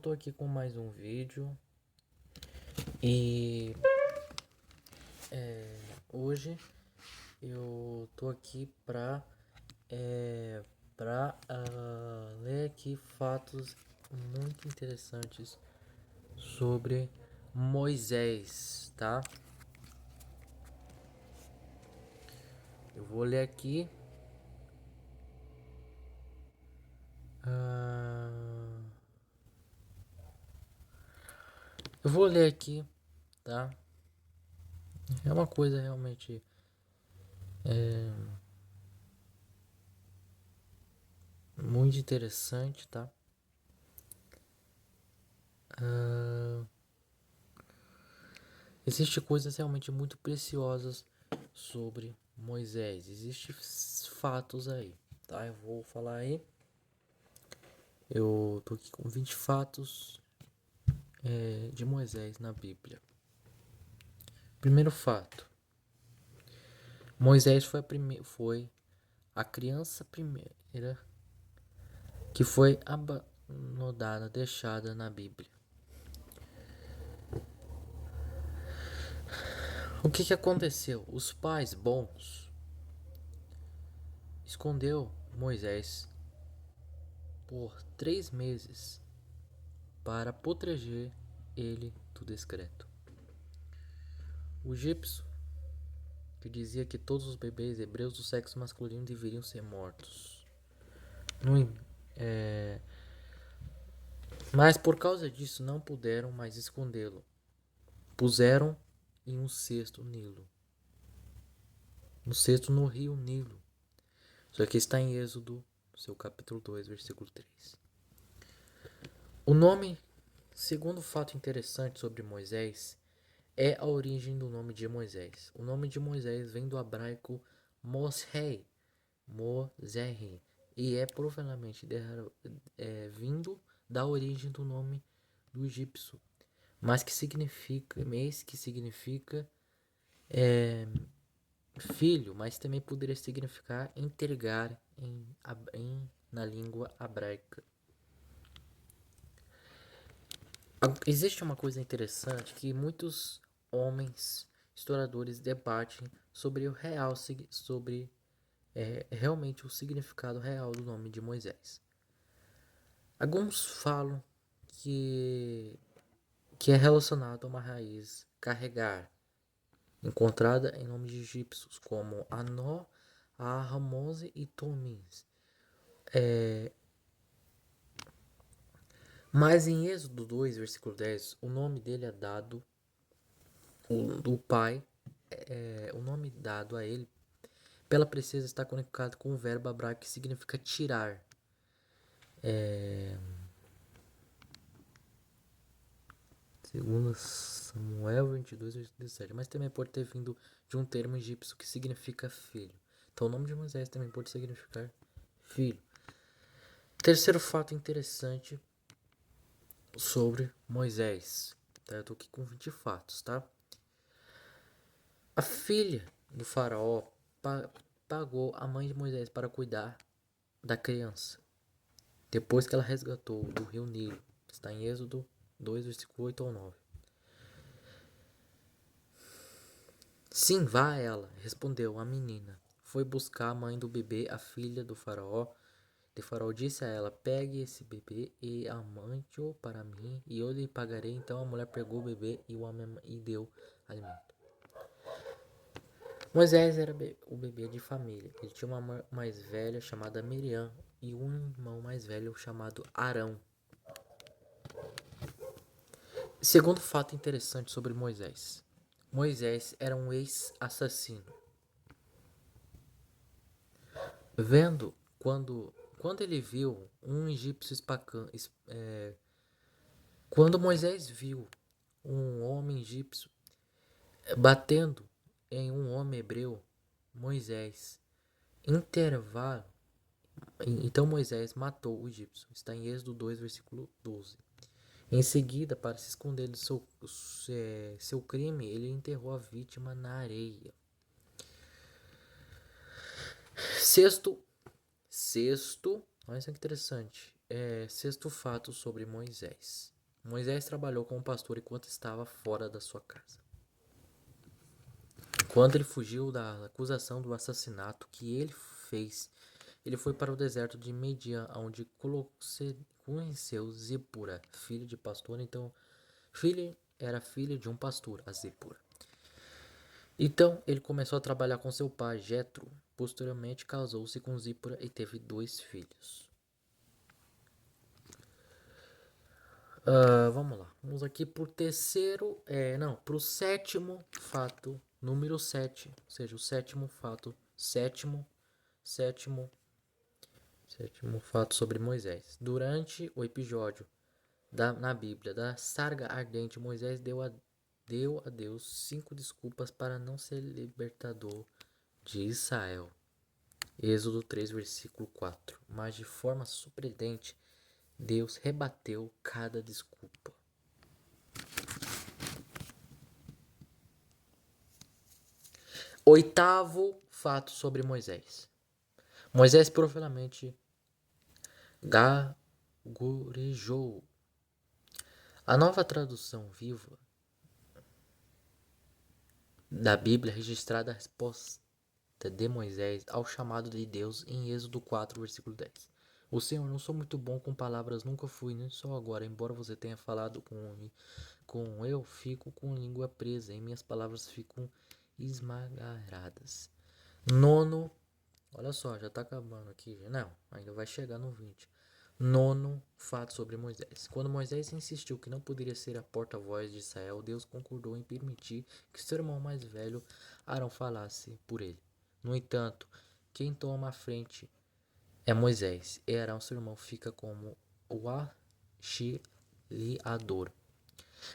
tô aqui com mais um vídeo e hoje eu tô aqui pra ler aqui fatos muito interessantes sobre Moisés, tá? Eu vou ler aqui. Eu vou ler aqui, tá? É uma coisa realmente muito interessante, tá? Existem coisas realmente muito preciosas sobre Moisés. Existem fatos aí, tá? Eu vou falar aí. Eu tô aqui com 20 fatos de Moisés na Bíblia. Primeiro fato: Moisés foi a criança primeira que foi abandonada, deixada na Bíblia. O que aconteceu? Os pais bons escondeu Moisés por 3 meses para proteger ele do decreto. O egípcio, que dizia que todos os bebês hebreus do sexo masculino deveriam ser mortos. Mas por causa disso não puderam mais escondê-lo. Puseram em um cesto Nilo. Um cesto no rio Nilo. Isso aqui está em Êxodo, seu capítulo 2, versículo 3. O nome, segundo fato interessante sobre Moisés, é a origem do nome de Moisés. O nome de Moisés vem do hebraico Moshe, e é provavelmente vindo da origem do nome do egípcio, mas que significa filho, mas também poderia significar entregar na língua hebraica. Existe uma coisa interessante que muitos homens historiadores debatem sobre o real sobre realmente o significado real do nome de Moisés. Alguns falam que é relacionado a uma raiz carregar, encontrada em nomes egípcios como Anó, Ramose e Tomins. Mas em Êxodo 2, versículo 10, o nome dele é dado, do pai, o nome dado a ele, pela princesa está conectado com o verbo hebraico que significa tirar. Segundo Samuel 22, versículo 17. Mas também pode ter vindo de um termo egípcio que significa filho. Então o nome de Moisés também pode significar filho. Terceiro fato interessante sobre Moisés. Tá? Eu tô aqui com 20 fatos, tá? A filha do faraó pagou a mãe de Moisés para cuidar da criança, depois que ela resgatou do rio Nilo. Está em Êxodo 2, versículo 8 ao 9. Sim, vá ela, respondeu a menina. Foi buscar a mãe do bebê, a filha do faraó. O faraó disse a ela: pegue esse bebê e amante-o para mim, e eu lhe pagarei. Então a mulher pegou o bebê e deu alimento. Moisés era o bebê de família. Ele tinha uma irmã mais velha chamada Miriam e um irmão mais velho chamado Arão. Segundo fato interessante sobre Moisés. Moisés era um ex-assassino. Quando ele viu um egípcio quando Moisés viu um homem egípcio batendo em um homem hebreu, intervalo, então Moisés matou o egípcio. Está em Êxodo 2, versículo 12. Em seguida, para se esconder do seu crime, ele enterrou a vítima na areia. Sexto, olha isso que interessante. Sexto fato sobre Moisés. Moisés trabalhou como pastor enquanto estava fora da sua casa. Quando ele fugiu da acusação do assassinato que ele fez, ele foi para o deserto de Midian, onde conheceu Zípora, filho de pastor. Então, era filho de um pastor, a Zípora. Então, ele começou a trabalhar com seu pai, Jetro. Posteriormente, casou-se com Zípora e teve 2 filhos. Vamos lá. Vamos aqui pro terceiro. Pro sétimo fato. Número 7. Ou seja, o sétimo fato. Sétimo. Sétimo fato sobre Moisés. Durante o episódio na Bíblia da sarga ardente, Moisés deu a Deus 5 desculpas para não ser libertador de Israel. Êxodo 3, versículo 4. Mas de forma surpreendente, Deus rebateu cada desculpa. Oitavo fato sobre Moisés. Moisés provavelmente gaguejou. A nova tradução viva da Bíblia registrada a resposta de Moisés ao chamado de Deus em Êxodo 4, versículo 10. O Senhor, não sou muito bom com palavras, nunca fui, nem só agora, embora você tenha falado com eu, fico com língua presa e minhas palavras ficam esmagaradas. Nono, olha só, já tá acabando aqui. Não, ainda vai chegar no 20. Nono fato sobre Moisés. Quando Moisés insistiu que não poderia ser a porta-voz de Israel, Deus concordou em permitir que seu irmão mais velho, Arão, falasse por ele. No entanto, quem toma a frente é Moisés, e Arão, seu irmão, fica como o auxiliador.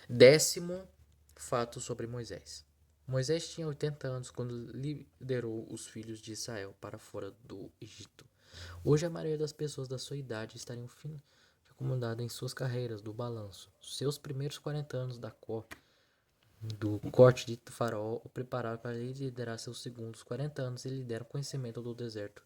Décimo fato sobre Moisés. Moisés tinha 80 anos quando liderou os filhos de Israel para fora do Egito. Hoje a maioria das pessoas da sua idade estariam acomodadas em suas carreiras do balanço. Seus primeiros 40 anos do corte de Faraó o prepararam para liderar seus segundos 40 anos e lhe deram conhecimento do deserto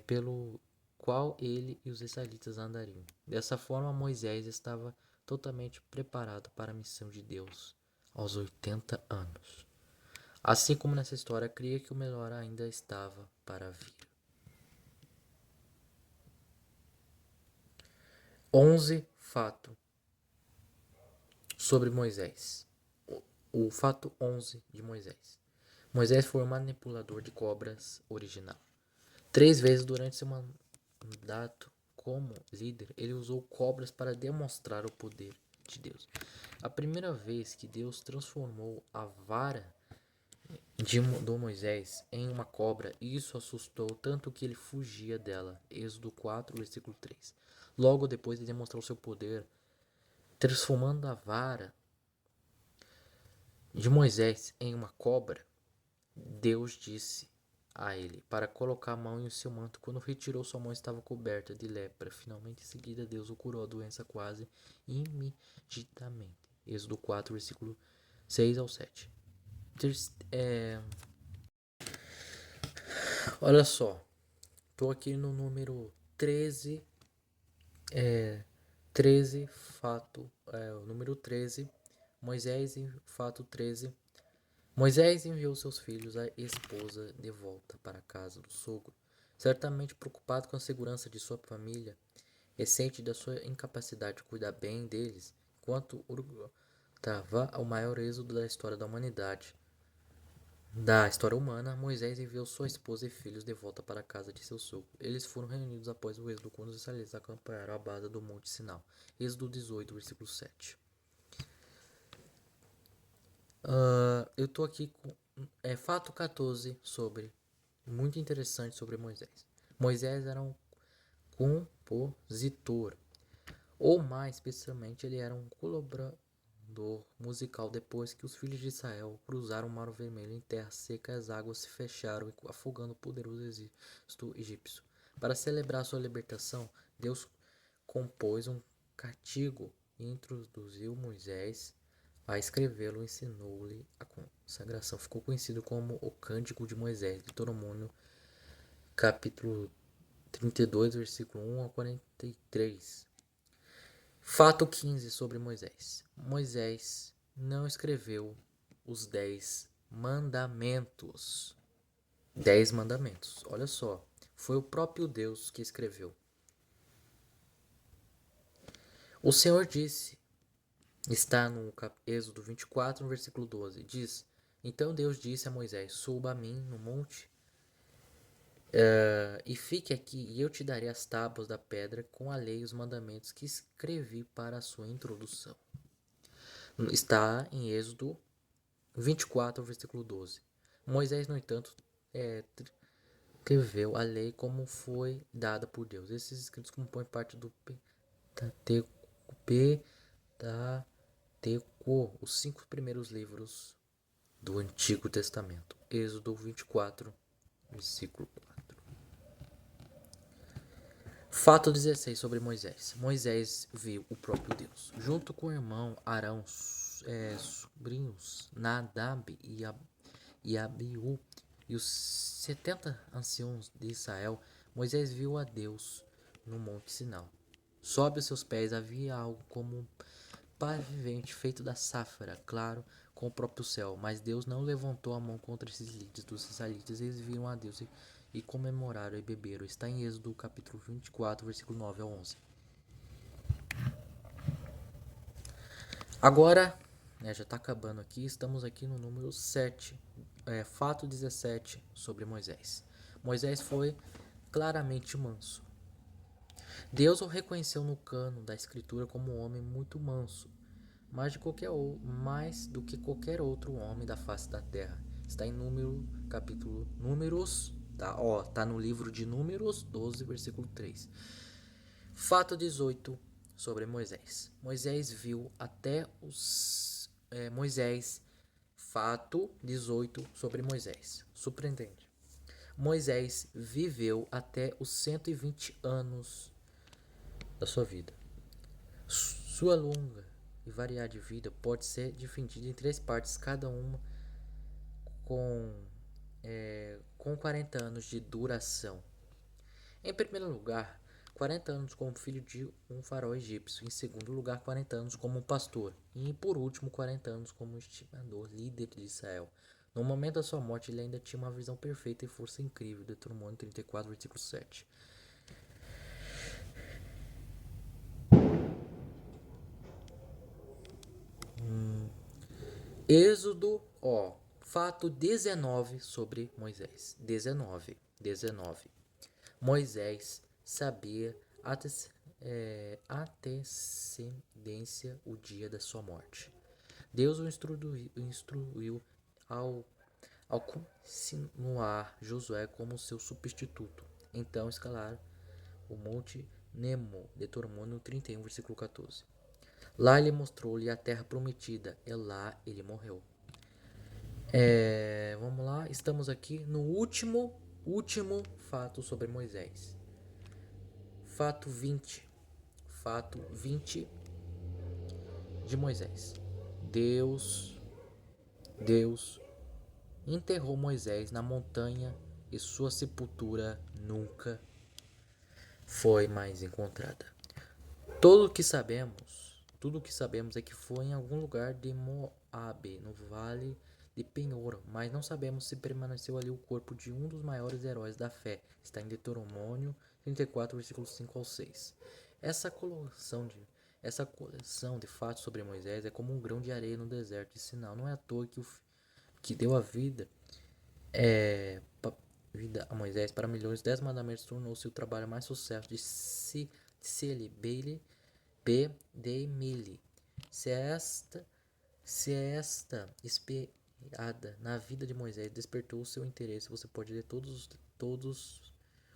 pelo qual ele e os israelitas andariam. Dessa forma, Moisés estava totalmente preparado para a missão de Deus aos 80 anos. Assim como nessa história, cria que o melhor ainda estava para vir. 11 fato sobre Moisés. O fato 11 de Moisés. Moisés foi um manipulador de cobras original. 3 vezes durante seu mandato como líder, ele usou cobras para demonstrar o poder de Deus. A primeira vez que Deus transformou a vara do Moisés em uma cobra, isso assustou tanto que ele fugia dela. Êxodo 4, versículo 3. Logo depois de demonstrar o seu poder, transformando a vara de Moisés em uma cobra, Deus disse a ele para colocar a mão em seu manto. Quando retirou, sua mão estava coberta de lepra. Finalmente, em seguida, Deus o curou a doença quase imediatamente. Êxodo 4, versículo 6 ao 7. Olha só, tô aqui no número 13. 13, fato, o número 13. Moisés, fato 13. Moisés enviou seus filhos a esposa de volta para a casa do sogro, certamente preocupado com a segurança de sua família e ciente da sua incapacidade de cuidar bem deles, enquanto trava o maior êxodo da história da humanidade. Da história humana, Moisés enviou sua esposa e filhos de volta para a casa de seu sogro. Eles foram reunidos após o êxodo quando os israelitas acamparam à base do Monte Sinai. Êxodo 18, versículo 7. Eu tô aqui com fato 14 sobre muito interessante sobre Moisés. Moisés era um compositor, ou mais especificamente, ele era um colaborador musical. Depois que os filhos de Israel cruzaram o Mar Vermelho em terra seca, as águas se fecharam, afogando o poderoso exército egípcio. Para celebrar sua libertação, Deus compôs um cântico e introduziu Moisés a escrevê-lo, ensinou-lhe a consagração. Ficou conhecido como o Cântico de Moisés, de Deuteronômio, capítulo 32, versículo 1 a 43. Fato 15 sobre Moisés. Moisés não escreveu os 10 mandamentos. 10 mandamentos, olha só. Foi o próprio Deus que escreveu. O Senhor disse, está no Êxodo 24, no versículo 12, diz: Então Deus disse a Moisés: Suba a mim no monte e fique aqui, e eu te darei as tábuas da pedra com a lei e os mandamentos que escrevi para a sua introdução. Está em Êxodo 24, versículo 12. Moisés, no entanto, escreveu a lei como foi dada por Deus. Esses escritos compõem parte do Pentateuco, os 5 primeiros livros do Antigo Testamento. Êxodo 24, versículo 4. Fato 16 sobre Moisés. Moisés viu o próprio Deus. Junto com o irmão Arão, sobrinhos Nadab e Abiú e os 70 anciãos de Israel, Moisés viu a Deus no Monte Sinai. Sob os seus pés havia algo como um pavimento feito da safra, claro, com o próprio céu. Mas Deus não levantou a mão contra esses líderes dos israelitas. Eles viram a Deus e comemoraram e beberam. Está em Êxodo capítulo 24, versículo 9 a 11. Agora, já está acabando aqui, estamos aqui no número 7, fato 17 sobre Moisés. Moisés foi claramente manso. Deus o reconheceu no cano da escritura como um homem muito manso, mais do que qualquer outro homem da face da terra. Está em Números, tá no livro de Números 12, versículo 3. Fato 18 sobre Moisés. Moisés viu até os Fato 18 sobre Moisés. Surpreendente. Moisés viveu até os 120 anos da sua vida. Sua longa e variada vida pode ser dividida em 3 partes, cada uma com 40 anos de duração. Em primeiro lugar, 40 anos como filho de um faraó egípcio. Em segundo lugar, 40 anos como pastor. E por último, 40 anos como estimador, líder de Israel. No momento da sua morte, ele ainda tinha uma visão perfeita e força incrível. Deuteronômio 34, versículo 7. Êxodo, fato 19 sobre Moisés. 19. Moisés sabia antecedência o dia da sua morte. Deus o instruiu ao continuar Josué como seu substituto. Então escalaram o monte Nemo, Deuteronômio 31, versículo 14. Lá ele mostrou-lhe a terra prometida, e lá ele morreu. Vamos lá, estamos aqui no último fato sobre Moisés. Fato 20 de Moisés. Deus enterrou Moisés na montanha e sua sepultura nunca foi mais encontrada. Tudo o que sabemos é que foi em algum lugar de Moabe, no vale de Penhor, mas não sabemos se permaneceu ali o corpo de um dos maiores heróis da fé. Está em Deuteronômio 34, versículos 5 ao 6. Essa coleção de fatos sobre Moisés é como um grão de areia no deserto de Sinai. Não é à toa que deu a vida a Moisés para milhões. 10 mandamentos tornou-se o trabalho mais sucesso de Cecily Bailey B. DeMille. Se esta espiada na vida de Moisés despertou o seu interesse, você pode ler todos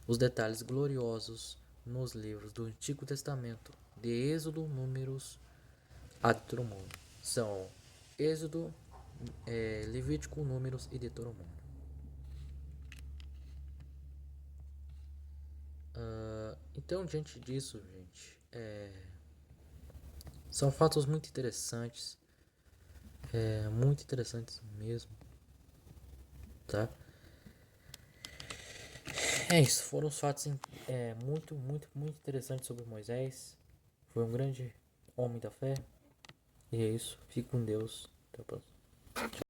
os detalhes gloriosos nos livros do Antigo Testamento, de Êxodo, Números a Deuteronômio. São Êxodo, Levítico, Números e Deuteronômio. Então, diante disso, gente, são fatos muito interessantes, muito interessantes mesmo, tá? É isso, foram os fatos muito, muito, muito interessantes sobre Moisés. Foi um grande homem da fé. E é isso, fique com Deus. Até a próxima.